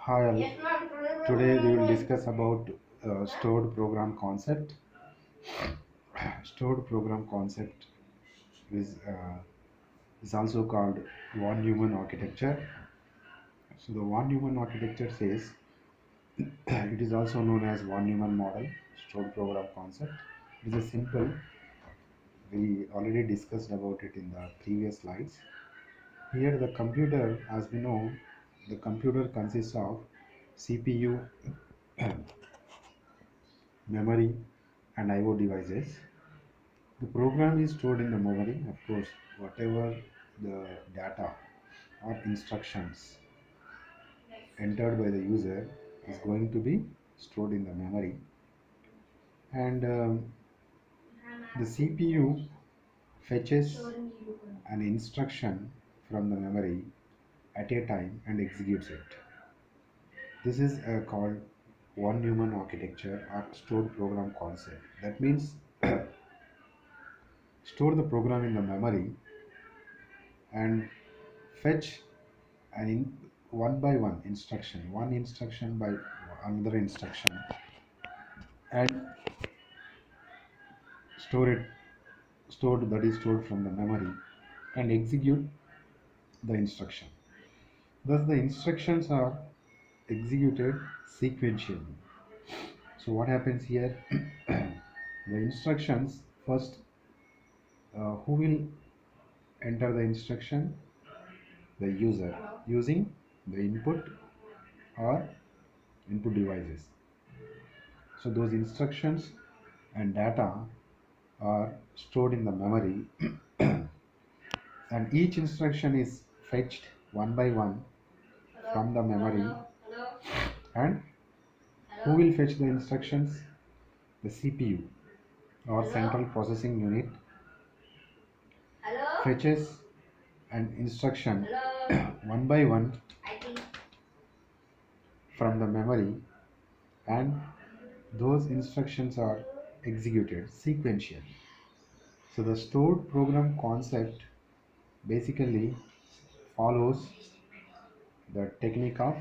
Hi, all. Today we will discuss about stored program concept. Stored program concept is also called von Neumann architecture. So the von Neumann architecture says it is also known as von Neumann model, stored program concept. It is a simple. We already discussed about it in the previous slides. Here the computer, as we know, the computer consists of CPU, memory, and I/O devices. The program is stored in the memory, of course, whatever the data or instructions entered by the user is going to be stored in the memory. And the CPU fetches an instruction from the memory at a time and executes it. This is called von Neumann architecture or stored program concept. That means store the program in the memory and fetch one by one instruction by another instruction, and store it stored that is stored from the memory and execute the instruction. Thus the instructions are executed sequentially. So what happens here? The instructions first, who will enter the instruction? The user, using the input or input devices. So those instructions and data are stored in the memory, and each instruction is fetched one by one from the memory. And who will fetch the instructions? The CPU or central processing unit fetches an instruction one by one from the memory, and those instructions are executed sequentially. So the stored program concept basically follows the technique of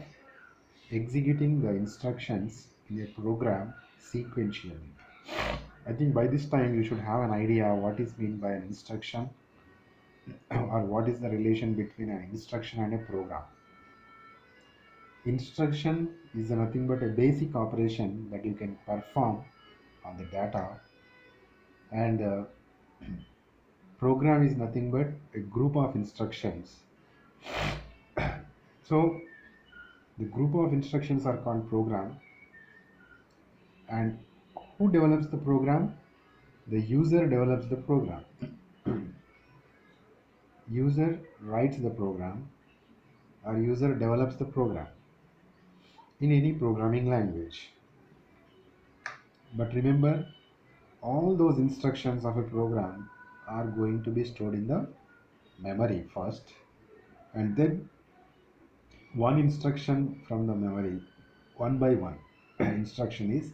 executing the instructions in a program sequentially. I think by this time you should have an idea what is meant by an instruction or what is the relation between an instruction and a program. Instruction is nothing but a basic operation that you can perform on the data, and program is nothing but a group of instructions. So the group of instructions are called program, and who develops the program? The user develops the program. User writes the program or user develops the program in any programming language. But remember, all those instructions of a program are going to be stored in the memory first, and then one instruction from the memory, one by one instruction is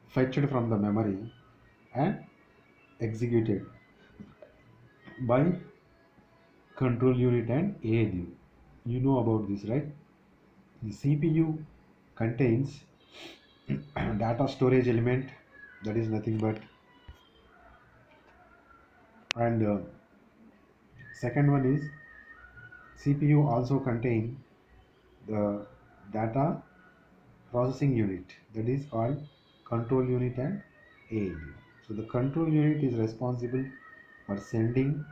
fetched from the memory and executed by control unit and ALU. You know about this, right? The CPU contains data storage element, that is nothing but, and second one is CPU also contain the data processing unit, that is called control unit and ALU. So the control unit is responsible for sending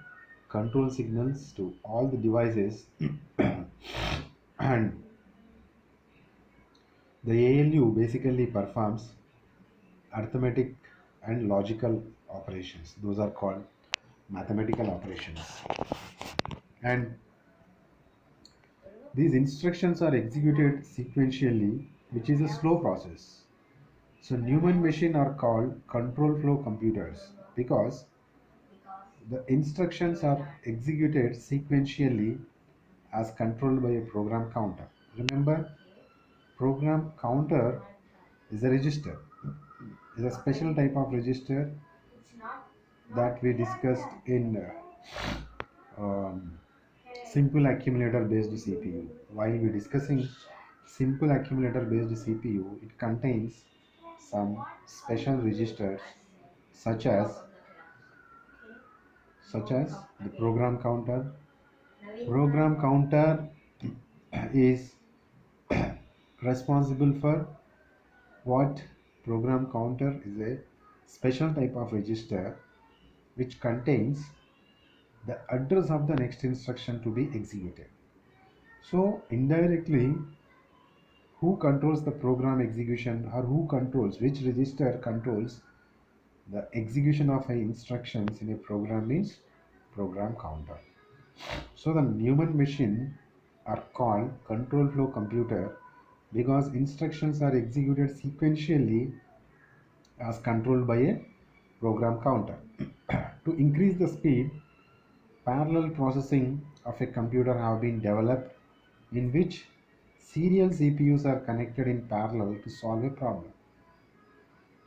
control signals to all the devices and the ALU basically performs arithmetic and logical operations. Those are called mathematical operations. And these instructions are executed sequentially, which is a slow process. So Neumann machine are called control flow computers because the instructions are executed sequentially as controlled by a program counter. Remember, program counter is a register, is a special type of register that we discussed in simple accumulator based CPU. While we discussing simple accumulator based CPU, it contains some special registers such as the program counter. Program counter is responsible for what? Program counter is a special type of register which contains the address of the next instruction to be executed. So indirectly, who controls the program execution, or who controls which register controls the execution of a instructions in a program is program counter. So the Newman machine are called control flow computer because instructions are executed sequentially as controlled by a program counter. To increase the speed, parallel processing of a computer have been developed in which serial CPUs are connected in parallel to solve a problem.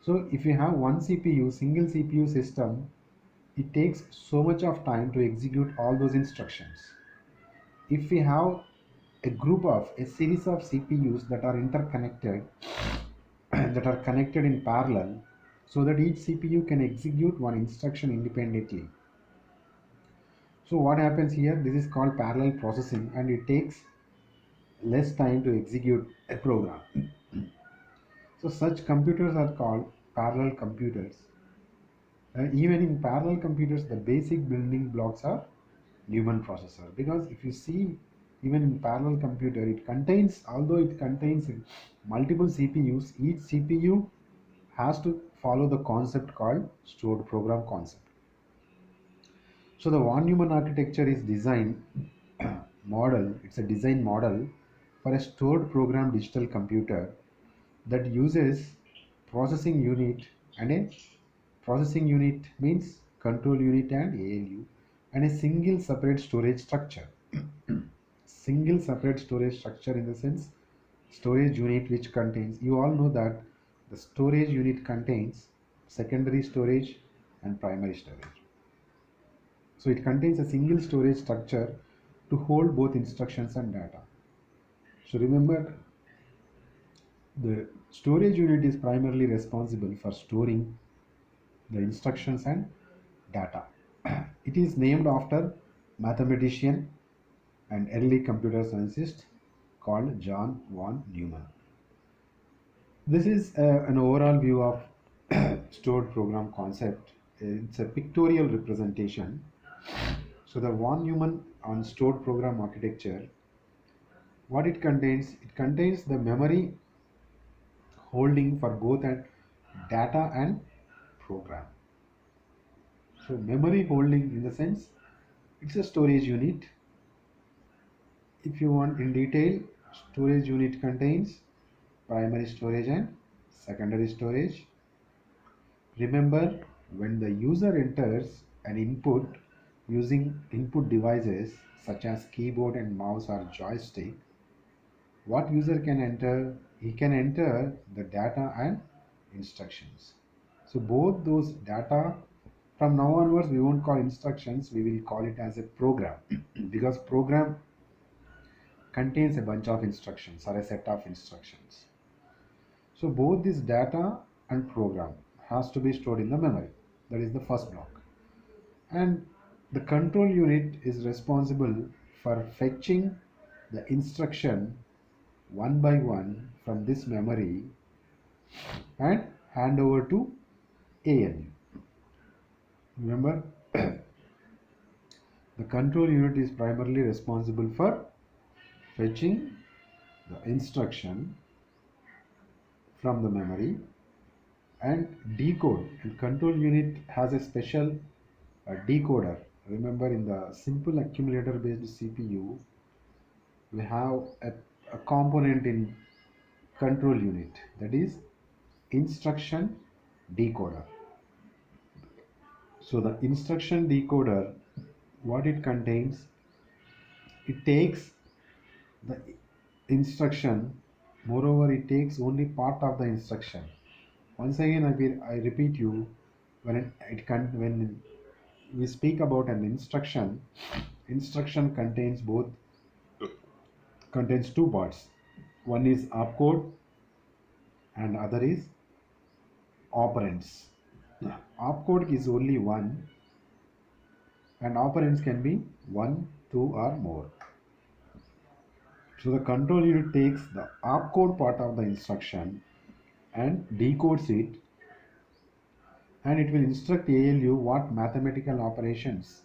So if you have one CPU, single CPU system, it takes so much of time to execute all those instructions. If we have a series of CPUs that are interconnected, that are connected in parallel, so that each CPU can execute one instruction independently. So what happens here? This is called parallel processing, and it takes less time to execute a program. So such computers are called parallel computers. Even in parallel computers, the basic building blocks are Newman processor, because if you see, even in parallel computer, it contains, although it contains multiple CPUs, each CPU has to follow the concept called stored program concept. So the von Neumann architecture is design model. It's a design model for a stored program digital computer that uses processing unit, and a processing unit means control unit and ALU, and a single separate storage structure. Single separate storage structure in the sense storage unit which contains, you all know that the storage unit contains secondary storage and primary storage. So it contains a single storage structure to hold both instructions and data. So remember, the storage unit is primarily responsible for storing the instructions and data. It is named after mathematician and early computer scientist called John von Neumann. This is an overall view of stored program concept. It's a pictorial representation. So the von Neumann on stored program architecture, what it contains the memory holding for both and data and program. So memory holding in the sense it's a storage unit. If you want in detail, storage unit contains primary storage and secondary storage. Remember, when the user enters an input using input devices such as keyboard and mouse or joystick, what user can enter? He can enter the data and instructions. So both those data, from now onwards we won't call instructions, we will call it as a program because program contains a bunch of instructions or a set of instructions. So both this data and program has to be stored in the memory. That is the first block. And the control unit is responsible for fetching the instruction one by one from this memory and hand over to ALU. Remember, the control unit is primarily responsible for fetching the instruction from the memory and decode, and control unit has a special decoder. Remember, in the simple accumulator based CPU, we have a component in control unit, that is instruction decoder. So the instruction decoder, what it contains, it takes the instruction, moreover it takes only part of the instruction. Once again I repeat you, when we speak about an instruction, Instruction contains two parts. One is opcode and other is operands. Opcode is only one and operands can be one, two or more. So the control unit takes the opcode part of the instruction and decodes it, and it will instruct ALU what mathematical operations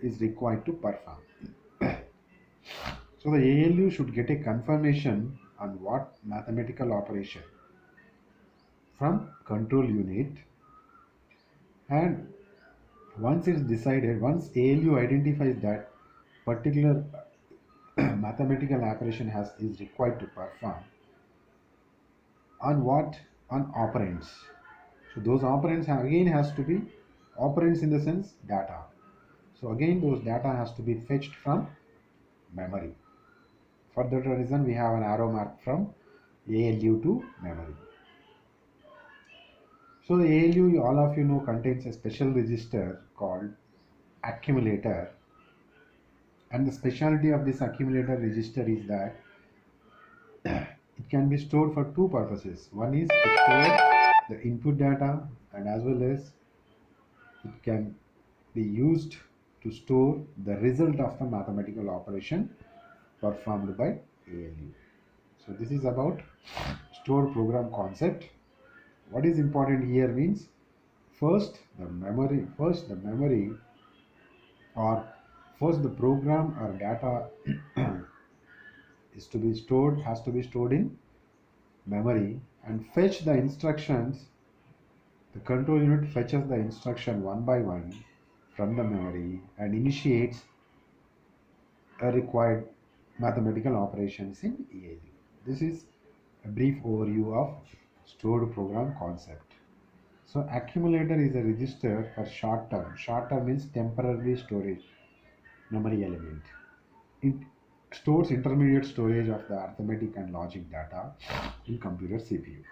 is required to perform. So the ALU should get a confirmation on what mathematical operation from control unit, and once ALU identifies that particular mathematical operation is required to perform on what, on operands. So those operands again has to be operands in the sense data. So again those data has to be fetched from memory. For that reason we have an arrow mark from ALU to memory. So the ALU, all of you know, contains a special register called accumulator, and the specialty of this accumulator register is that it can be stored for two purposes. One is to store the input data, and as well as it can be used to store the result of the mathematical operation performed by ALU. So this is about stored program concept. What is important here means first the memory, or first the program or data has to be stored in memory and fetch the instructions. The control unit fetches the instruction one by one from the memory and initiates a required mathematical operations in EAU. This is a brief overview of stored program concept. So accumulator is a register for short term. Short term means temporary storage memory element. It stores intermediate storage of the arithmetic and logic data in computer CPU.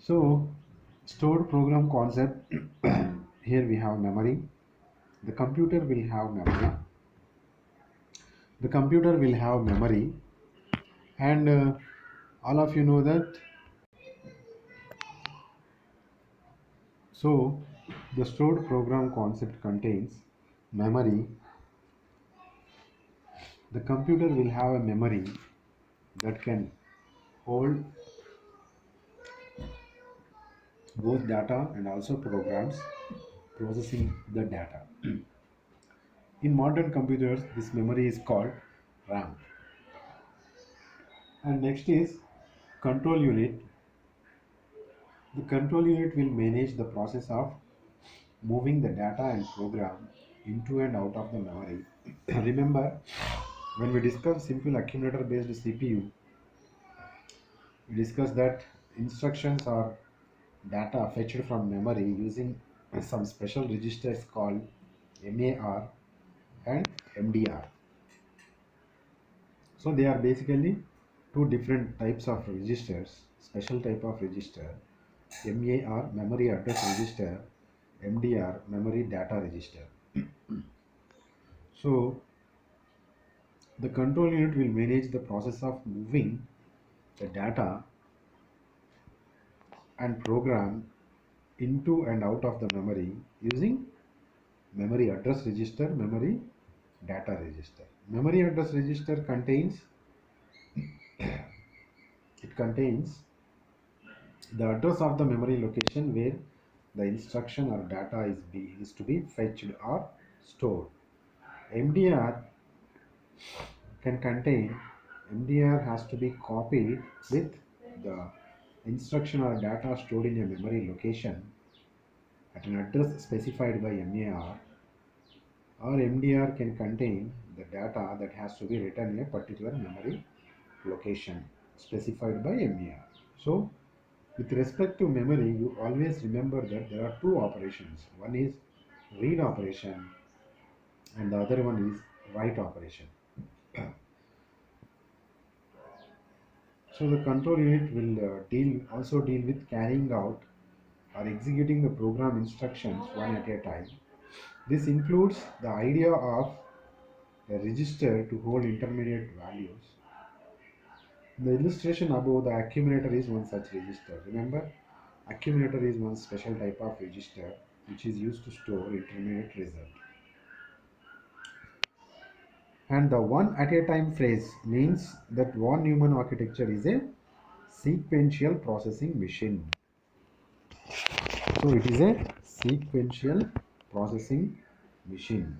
So stored program concept, here we have memory. The computer will have memory. The computer will have memory, and all of you know that. So the stored program concept contains memory. The computer will have a memory that can hold both data and also programs processing the data. In modern computers, this memory is called RAM. And next is control unit. The control unit will manage the process of moving the data and program into and out of the memory. Remember, when we discussed simple accumulator based CPU, we discussed that instructions are data fetched from memory using some special registers called MAR and MDR. So they are basically two different types of registers, special type of register. MAR, memory address register, MDR, memory data register. So the control unit will manage the process of moving the data and program into and out of the memory using memory address register, memory data register. Memory address register contains the address of the memory location where the instruction or data is to be fetched or stored. MDR can contain MDR has to be copied with the instruction or data stored in a memory location at an address specified by MAR, or MDR can contain the data that has to be written in a particular memory location specified by MAR. So with respect to memory, you always remember that there are two operations. One is read operation and the other one is write operation. So the control unit will also deal with carrying out or executing the program instructions one at a time. This includes the idea of a register to hold intermediate values. The illustration above, the accumulator is one such register. Remember, accumulator is one special type of register which is used to store intermediate result. And the one at a time phrase means that von Neumann architecture is a sequential processing machine. So it is a sequential processing machine.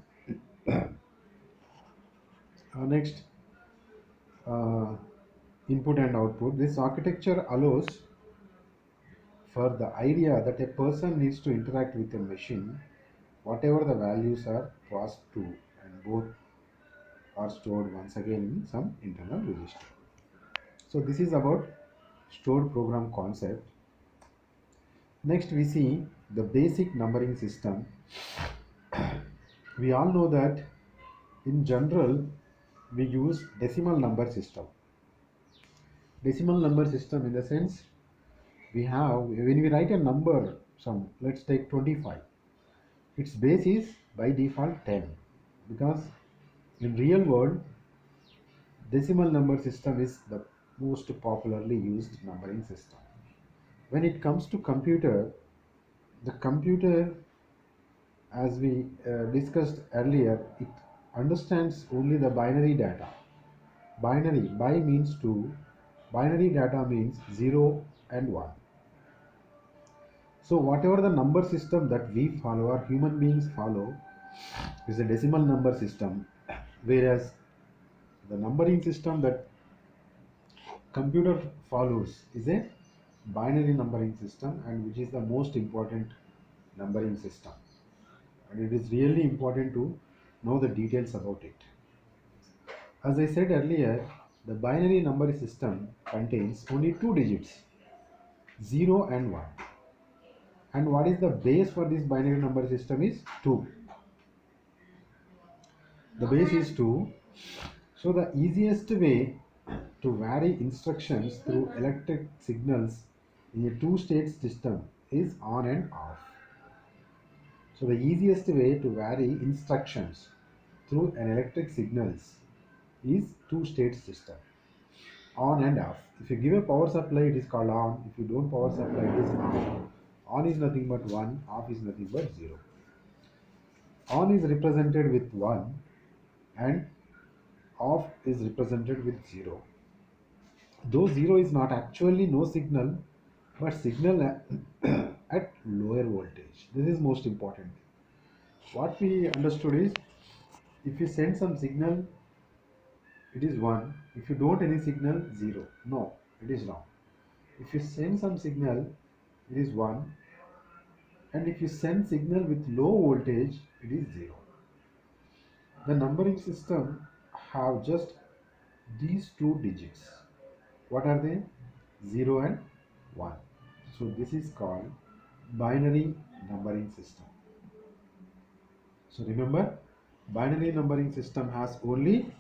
Next, uh, input and output. This architecture allows for the idea that a person needs to interact with a machine, whatever the values are passed to, and both are stored once again in some internal register. So this is about stored program concept. Next we see the basic numbering system. We all know that in general we use decimal number system. Decimal number system in the sense we have, when we write a number, some, let's take 25, its base is by default 10, because in real world decimal number system is the most popularly used numbering system. When it comes to computer, the computer, as we discussed earlier, it understands only the binary data. Binary, bi means 2, binary data means 0 and 1. So whatever the number system that we follow or human beings follow is a decimal number system, whereas the numbering system that computer follows is a binary numbering system, and which is the most important numbering system, and it is really important to know the details about it. As I said earlier, the binary number system contains only two digits, 0 and 1. And what is the base for this binary number system is 2. The base is 2. So the easiest way to vary instructions through electric signals in a two-state system is on and off. So the easiest way to vary instructions through an electric signals is two-state system, on and off. If you give a power supply, it is called on. If you don't power supply, it is off. On is nothing but 1, off is nothing but 0. On is represented with 1 and off is represented with 0. Though 0 is not actually no signal, but signal at lower voltage. This is most important. What we understood is, if you send some signal, it is 1. If you don't any signal, 0. No, it is wrong. If you send some signal, it is 1. And if you send signal with low voltage, it is 0. The numbering system have just these two digits. What are they? 0 and 1. So this is called binary numbering system. So remember, binary numbering system has only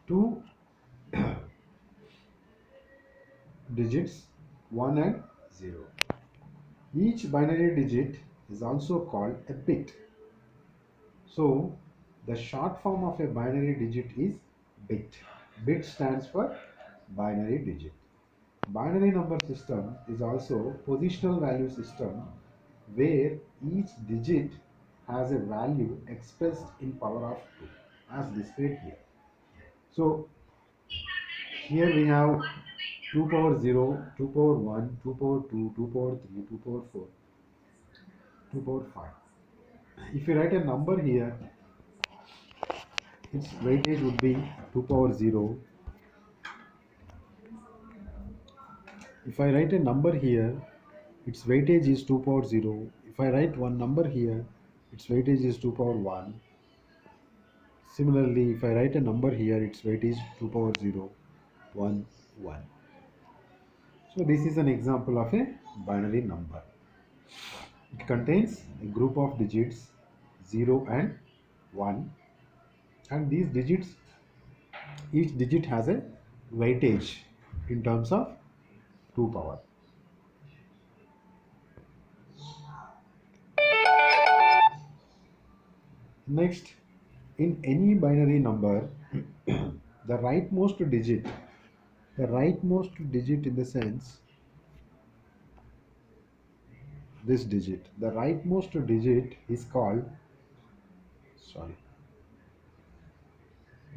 two digits, 1 and 0. Each binary digit is also called a bit. So the short form of a binary digit is bit. Bit stands for binary digit. Binary number system is also positional value system, where each digit has a value expressed in power of 2 as displayed here. So here we have 2 power 0, 2 power 1, 2 power 2, 2 power 3, 2 power 4, 2 power 5. If you write a number here, its weightage would be 2 power 0. If I write a number here, its weightage is 2 power 0. If I write one number here, its weightage is 2 power 1. Similarly, if I write a number here, its weightage is 2 power 0, 1, 1. So this is an example of a binary number. It contains a group of digits 0 and 1, and these digits, each digit has a weightage in terms of 2 power. Next, in any binary number, the rightmost digit in the sense this digit, the rightmost digit is called, sorry,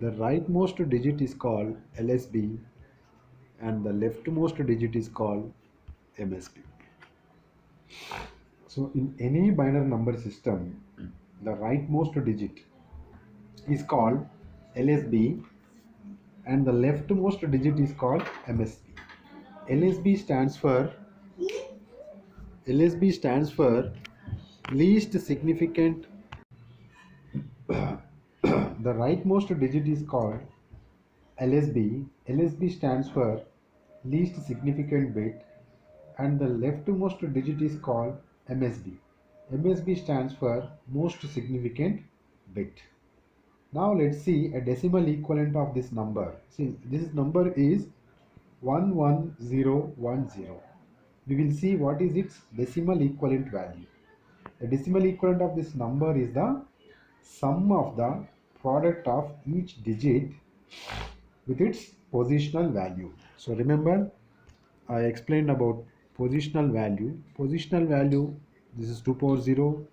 the rightmost digit is called LSB and the leftmost digit is called MSB. So in any binary number system, the rightmost digit is called LSB and the leftmost digit is called MSB. LSB stands for LSB stands for least significant. The rightmost digit is called LSB. LSB stands for least significant bit and the leftmost digit is called MSB. MSB stands for most significant bit. Now let's see a decimal equivalent of this number. See, this number is 11010. We will see what is its decimal equivalent value. The decimal equivalent of this number is the sum of the product of each digit with its positional value. So remember, I explained about positional value. Positional value, this is 2 power 0,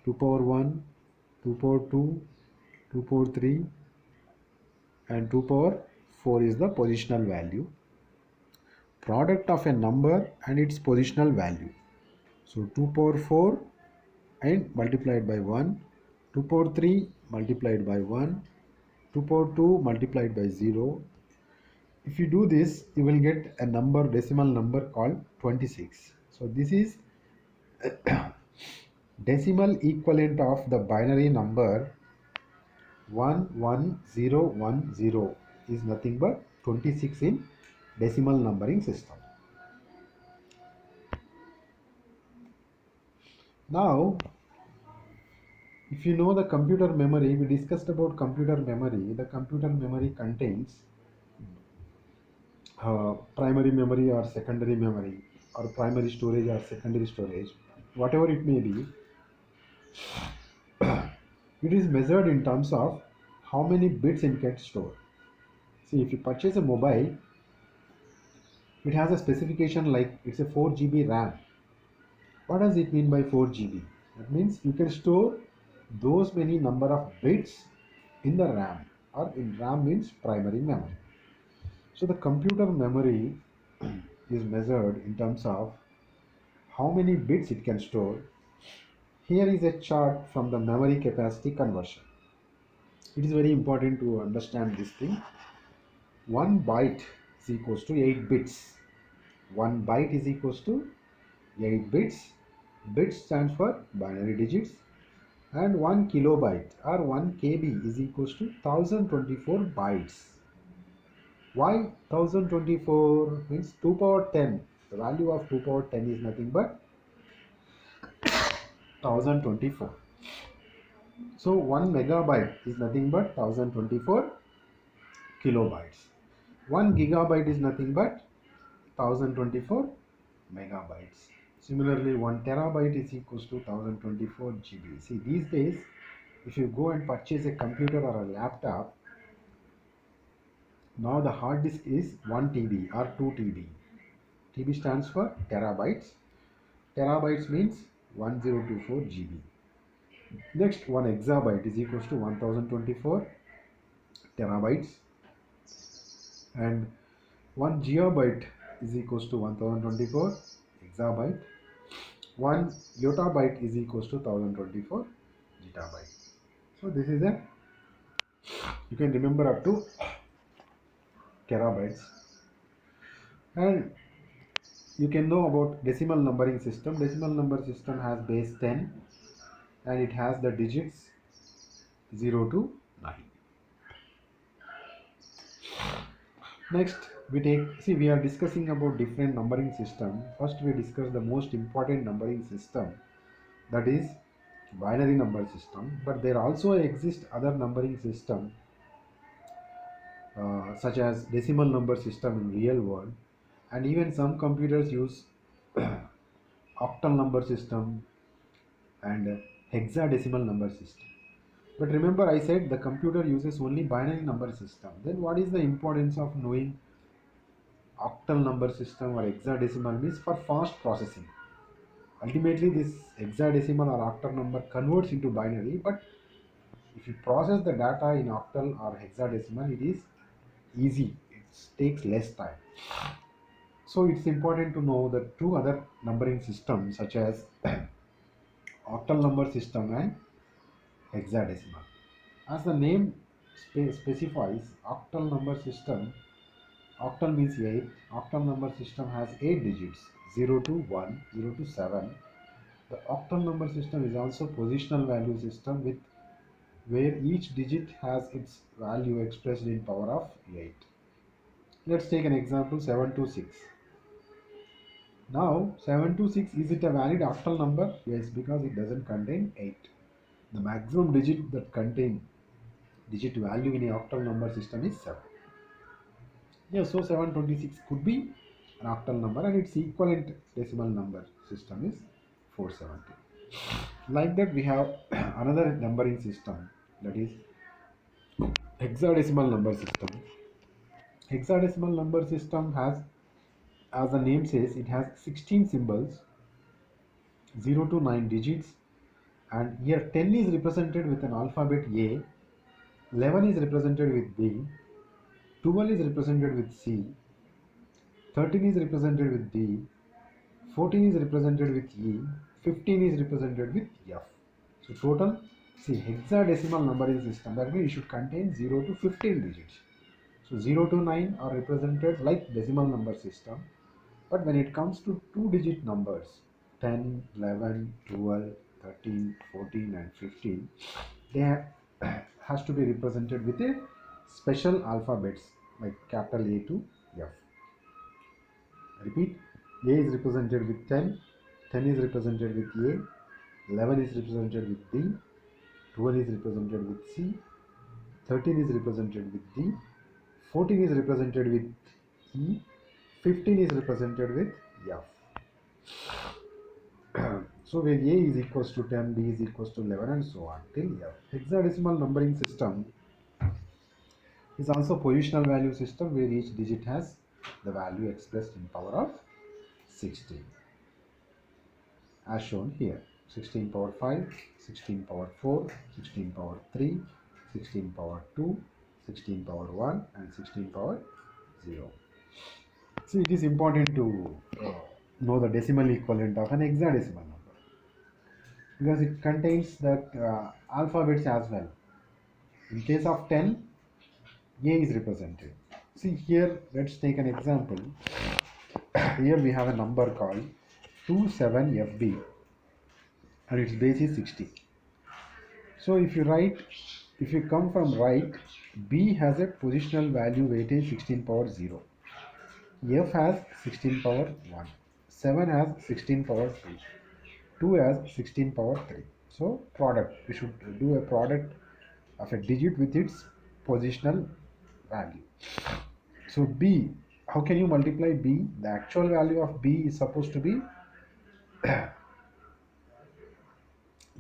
2 power 1, 2 power 2, 2 power 3 and 2 power 4 is the positional value. Product of a number and its positional value. So 2 power 4 and multiplied by 1, 2 power 3 multiplied by 1, 2 power 2 multiplied by 0. If you do this, you will get a number, decimal number called 26. So this is decimal equivalent of the binary number 11010 is nothing but 26 in decimal numbering system. Now, if you know the computer memory, we discussed about computer memory. The computer memory contains primary memory or secondary memory or primary storage or secondary storage, whatever it may be. It is measured in terms of how many bits it can store. See, if you purchase a mobile, it has a specification like it's a 4 GB RAM. What does it mean by 4 GB? That means you can store those many number of bits in the RAM, or in RAM means primary memory. So the computer memory is measured in terms of how many bits it can store. Here is a chart from the memory capacity conversion. It is very important to understand this thing. 1 byte is equals to 8 bits. 1 byte is equals to 8 bits. Bit stands for binary digits. And 1 kilobyte or 1 KB is equals to 1024 bytes. Why 1024? Means 2 power 10. The value of 2 power 10 is nothing but 1024. So 1 megabyte is nothing but 1024 kilobytes. 1 gigabyte is nothing but 1024 megabytes. Similarly, 1 terabyte is equals to 1024 GB. See, these days, if you go and purchase a computer or a laptop, now the hard disk is 1 TB or 2 TB. TB stands for terabytes. Terabytes means 1024 GB. Next, 1 exabyte is equals to 1024 terabytes. And 1 gigabyte is equals to 1024 exabyte. 1 yottabyte is equals to 1024 gigabyte. So this is a, you can remember up to terabytes. And you can know about decimal numbering system. Decimal number system has base 10 and it has the digits 0 to 9. Next, we are discussing about different numbering system. First, we discuss the most important numbering system, that is binary number system. But there also exist other numbering system such as decimal number system in real world, and even some computers use octal number system and hexadecimal number system. But remember, I said the computer uses only binary number system. Then what is the importance of knowing octal number system or hexadecimal means for fast processing? Ultimately, this hexadecimal or octal number converts into binary, but if you process the data in octal or hexadecimal, it is easy. It takes less time. So it's important to know the two other numbering systems such as octal number system and hexadecimal. As the name specifies, octal number system, octal means 8. Octal number system has 8 digits, 0 to 1, 0 to 7. The octal number system is also positional value system with where each digit has its value expressed in power of 8. Let's take an example, 726. Now 726, is it a valid octal number? Yes, because it doesn't contain 8. The maximum digit that contain digit value in a octal number system is 7. Yeah, so 726 could be an octal number and its equivalent decimal number system is 470. Like that, we have another numbering system, that is hexadecimal number system. Hexadecimal number system has, as the name says, it has 16 symbols, 0 to 9 digits, and here 10 is represented with an alphabet A, 11 is represented with B, 12 is represented with C, 13 is represented with D, 14 is represented with E, 15 is represented with F. So total, see, hexadecimal numbering system, that means it should contain 0 to 15 digits. So 0 to 9 are represented like decimal number system, but when it comes to two-digit numbers, 10, 11, 12, 13, 14 and 15, they has to be represented with a special alphabets like capital A to F. Repeat, A is represented with 10, 10 is represented with A, 11 is represented with B, 12 is represented with C, 13 is represented with D, 14 is represented with E, 15 is represented with F. So where A is equals to 10, B is equals to 11 and so on till F. Hexadecimal numbering system is also positional value system where each digit has the value expressed in power of 16 as shown here. 16 power 5, 16 power 4, 16 power 3, 16 power 2, 16 power 1 and 16 power 0. So it is important to know the decimal equivalent of an hexadecimal number because it contains the alphabets as well. In case of 10, A is represented. See here, let's take an example. Here we have a number called 27FB and its base is 60. So if you come from right, B has a positional value weightage 16 power 0. F has 16 power 1. 7 has 16 power 2. 2 has 16 power 3. So product, we should do a product of a digit with its positional value. So B, how can you multiply B? The actual value of B is supposed to be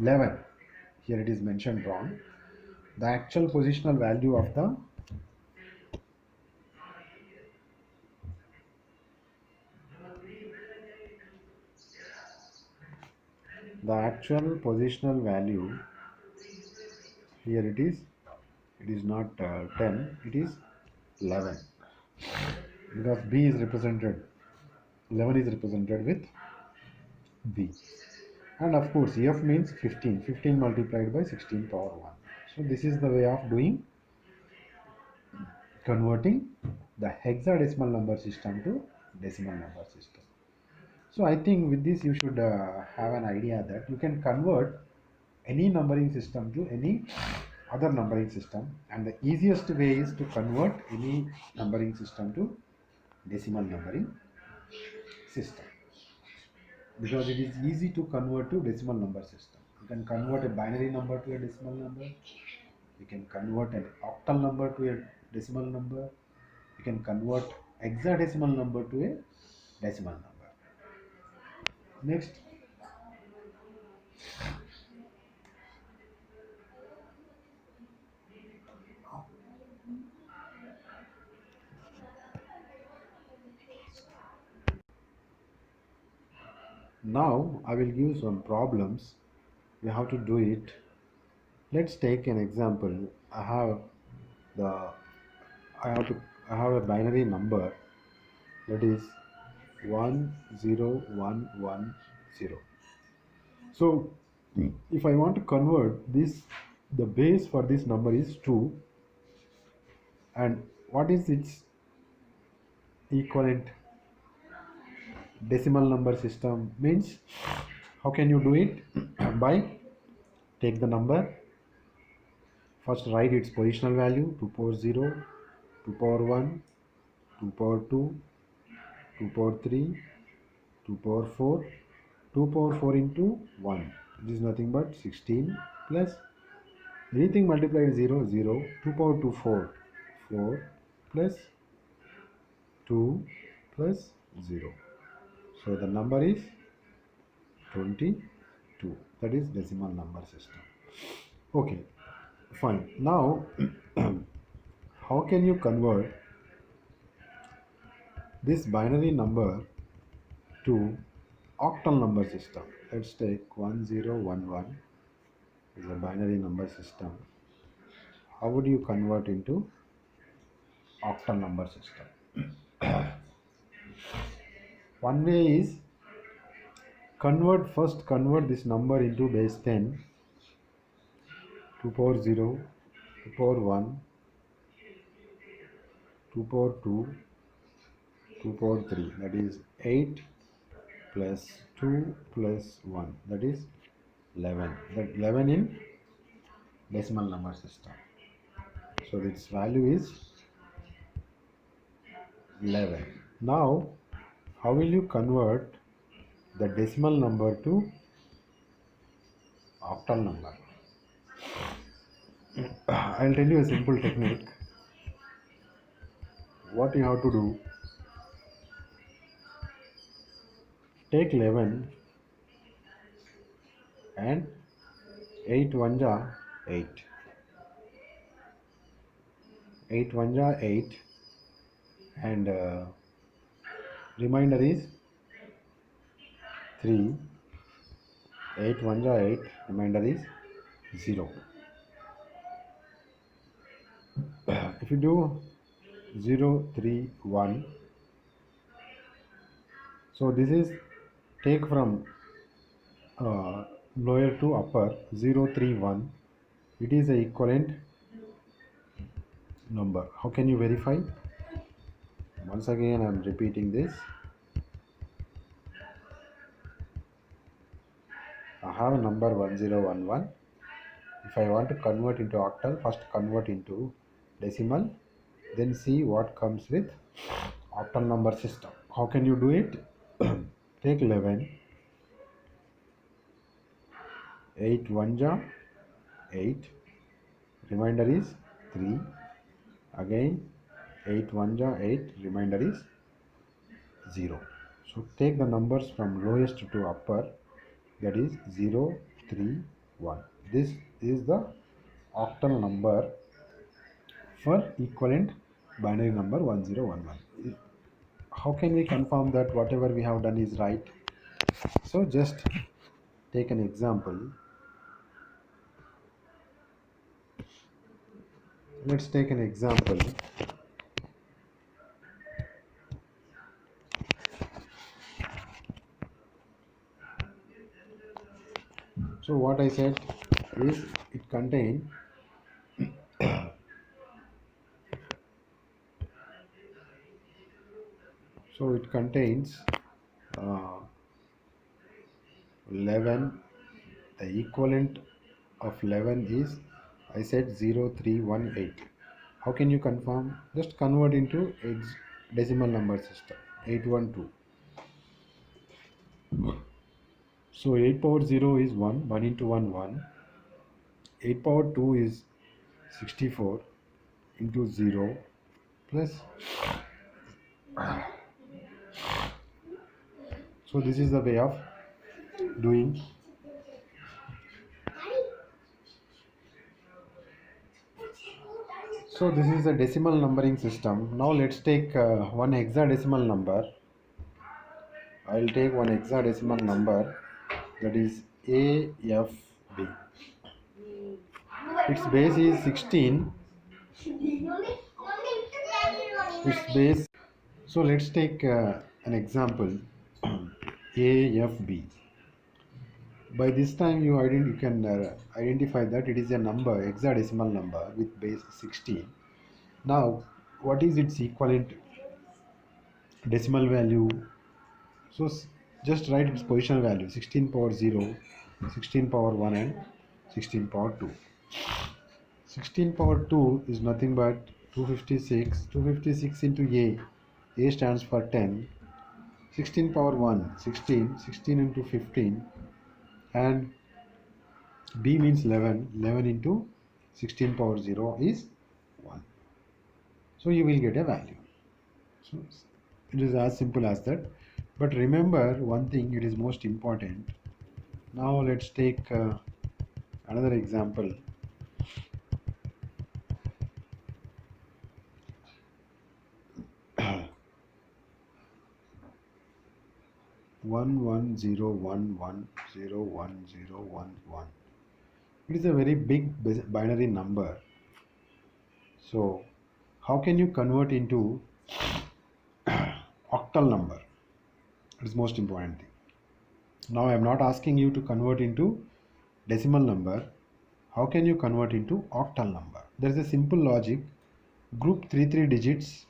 11. Here it is mentioned wrong. The actual positional value of the actual positional value here it is not 10, it is 11 because B is represented, 11 is represented with B. And of course F means 15, 15 multiplied by 16 power 1. So this is the way of doing converting the hexadecimal number system to decimal number system. So I think with this you should have an idea that you can convert any numbering system to any other numbering system, and the easiest way is to convert any numbering system to decimal numbering system because it is easy to convert to decimal number system. You can convert a binary number to a decimal number, you can convert an octal number to a decimal number, you can convert hexadecimal number to a decimal number. Next, Now I will give some problems. You have to do it. Let's take an example. The I have a binary number, that is 10110. So if I want to convert this, the base for this number is 2, and what is its equivalent decimal number system means? How can you do it? By take the number, first write its positional value, 2 power 0, 2 power 1, 2 power 2, 2 power 3, 2 power 4, 2 power 4 into 1. This is nothing but 16 plus anything multiplied 0, 0, 2 power 2, 4, 4 plus 2 plus 0. So the number is 22. That is decimal number system. Okay, fine. Now, how can you convert this binary number to octal number system? Let's take 1011 is a binary number system. How would you convert into octal number system? One way is convert this number into base 10, 2 power 0, 2 power 1, 2 power 2, 2 power 3, that is 8 plus 2 plus 1, that is 11. That 11 in decimal number system. So its value is 11. Now, how will you convert the decimal number to octal number? I'll tell you a simple technique. What you have to do, take 11 and 8 1 ja 8. 8 1 ja 8, and remainder is 3. 8 1 ja 8, remainder is 0. If you do 0 3 1, so this is take from lower to upper, 0 3 1. It is a equivalent number. How can you verify? Once again I am repeating this. I have a number 1011. If I want to convert into octal, first convert into decimal, then see what comes with octal number system. How can you do it? Take 11, 8 1 ja 8, remainder is 3. Again 8 1 ja 8, remainder is 0. So take the numbers from lowest to upper, that is 0 3 1. This is the octal number for equivalent binary number 1011. How can we confirm that whatever we have done is right? So just take an example. Let's take an example. So what I said is it contains uh, 11. The equivalent of 11 is, I said, 0318. How can you confirm? Just convert into decimal number system, 812. So 8 power 0 is 1, 1 into 1 1. 8 power 2 is 64 into 0 plus. So this is the way of doing. So this is a decimal numbering system. Now let's take one hexadecimal number. I'll take one hexadecimal number, that is AFB. Its base is 16. Its base. So let's take an example. AFB. By this time you can identify that it is a number, hexadecimal number with base 16. Now, what is its equivalent decimal value? So just write its positional value: 16 power 0, 16 power 1, and 16 power 2. 16 power 2 is nothing but 256. 256 into A stands for 10. 16 power 1, 16. 16 into 15, and B means 11. 11 into 16 power 0 is 1. So you will get a value. So it is as simple as that. But remember one thing, it is most important. Now let's take another example. One one zero one one zero one zero one one. It is a very big binary number. So how can you convert into octal number? It is most important thing. Now I am not asking you to convert into decimal number. How can you convert into octal number? There is a simple logic. Group three digits.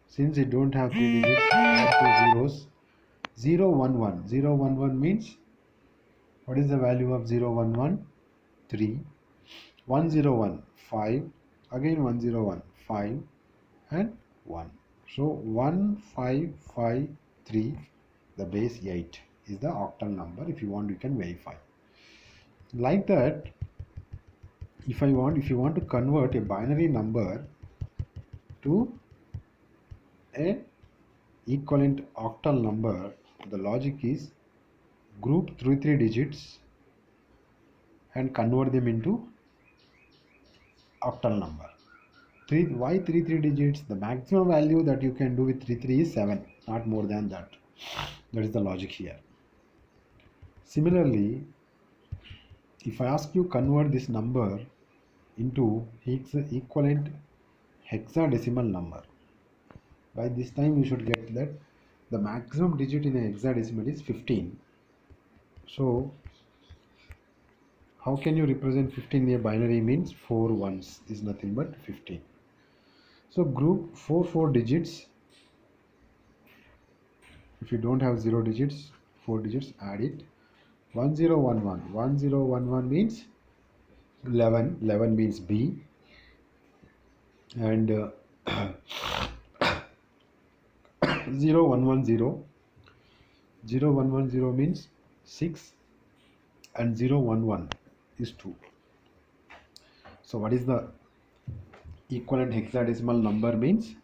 Since it don't have 3 digits, add 2 zeros. 0 1 1. 0 1 1 means, what is the value of 0 1 1? 3. 1 0 1 5. Again 1 0 1 5 and 1. So 1 5 5 3, the base 8 is the octal number. If you want, you can verify. Like that, if you want to convert a binary number to a equivalent octal number, the logic is group three digits and convert them into octal number. Why three digits? The maximum value that you can do with 3 is 7, not more than that. That is the logic here. Similarly, if I ask you convert this number into equivalent hexadecimal number, by this time you should get that the maximum digit in a hexadecimal is 15. So how can you represent 15 in a binary? Means 4 ones is nothing but 15. So group 4 digits. If you don't have 0 digits, 4 digits, add it. 1011. 1011 means 11. 11 means B. And 0110. 0110 means 6. And 011 is 2. So what is the equivalent hexadecimal number? Means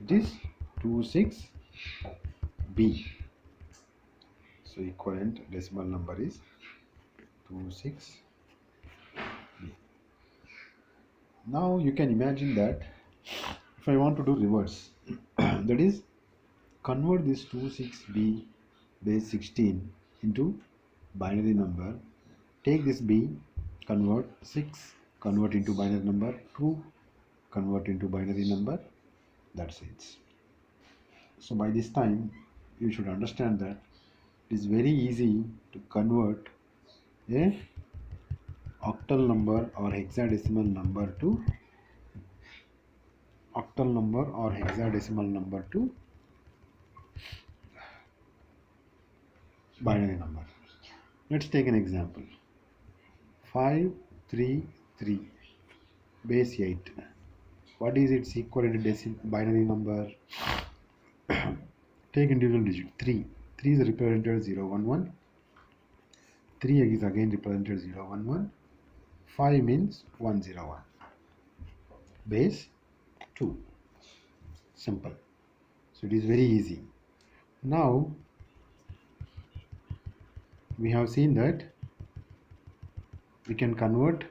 it is 26B. So equivalent decimal number is 26B. Now you can imagine that if I want to do reverse, that is convert this 26B base 16 into binary number. Take this B, convert 6, convert into binary number, 2, convert into binary number. That's it. So by this time you should understand that it is very easy to convert a octal number or hexadecimal number to binary number. Let's take an example. 533 base 8. What is its equivalent binary number? Take individual digit. 3. 3 is represented 011. 3 is again represented 011. 5 means 101. Base 2. Simple. So it is very easy. Now we have seen that we can convert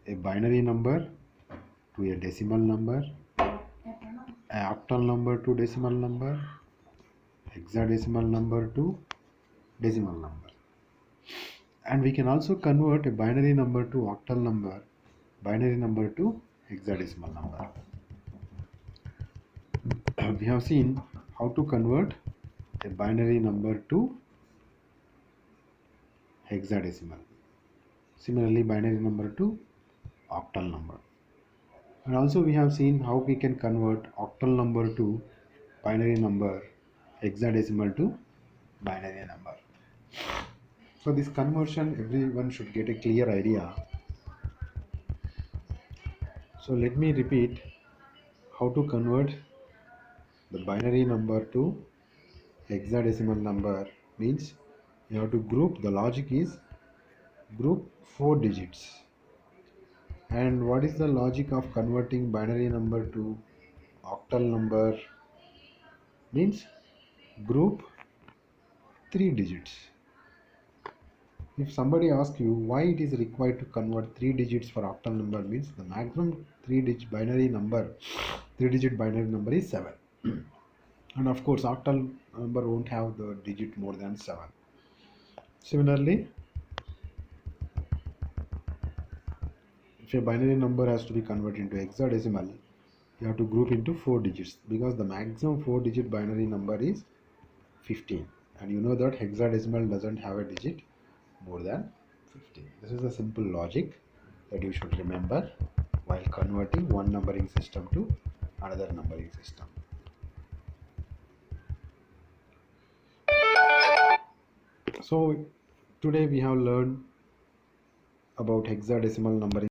a binary number to a decimal number, an octal number to decimal number, hexadecimal number to decimal number. And we can also convert a binary number to octal number, binary number to hexadecimal number. We have seen how to convert a binary number to hexadecimal. Similarly, binary number to octal number. And also we have seen how we can convert octal number to binary number, hexadecimal to binary number. So this conversion, everyone should get a clear idea. So let me repeat how to convert the binary number to hexadecimal number. Means you have to group, the logic is group 4 digits. And what is the logic of converting binary number to octal number? Means group 3 digits. If somebody asks you why it is required to convert 3 digits for octal number, means the maximum 3-digit binary number, 3-digit binary number is 7. And of course octal number won't have the digit more than 7. Similarly, if a binary number has to be converted into hexadecimal, you have to group into 4 digits, because the maximum 4-digit binary number is 15, and you know that hexadecimal doesn't have a digit more than 15. This is a simple logic that you should remember while converting one numbering system to another numbering system. So today we have learned about hexadecimal numbering